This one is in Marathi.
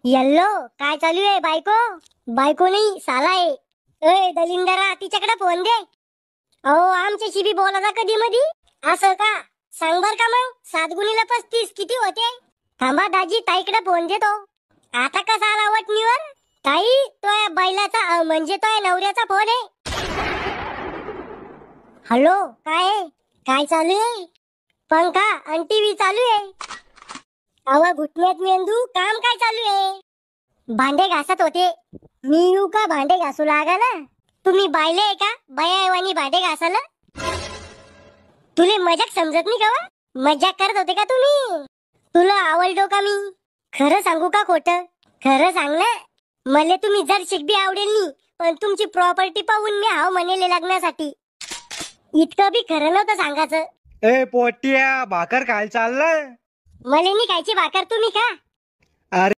येल्लो काय चालू आहे बायको? बायको नाही साला आहे. ए दलिंदरा तिच्याकडे फोन दे. अहो आमच्याशी बी बोलायचा कधी मधी. असं का? सांग बर का मग 7 गुणिले 35 किती होते? थांबा दाजी ताईकडे फोन देतो. आता कसा आला वटणीवर? ताई तो या बैलाचा म्हणजे तो या नवऱ्याचा फोन आहे. हॅलो काय आहे? काय चालू आहे? पंखा आणि टीव्ही चालू आहे. अहो घुटण्यात मेंदू काम काय चालू आहे? भांडे घासत होते. मी येऊ का भांडे घासू लागायला? तुम्ही बायले आहे का बायावानी भांडे घासायला? तुले मजाक समजत नाही का वा? मजाक करत होते का तुम्ही? तुला आवडलो का मी? खरं सांगू का खोटं? खरं सांग ना. मले तुम्ही जर शिकबी आवडेल नी पण तुमची प्रॉपर्टी पाहून मी हाव म्हणेले लग्नासाठी. इतकं बी खरं नव्हतं सांगायचं. ए पोट्या भाकर खायला चाललं. मले नी खायची भाकर तुम्ही का? अरे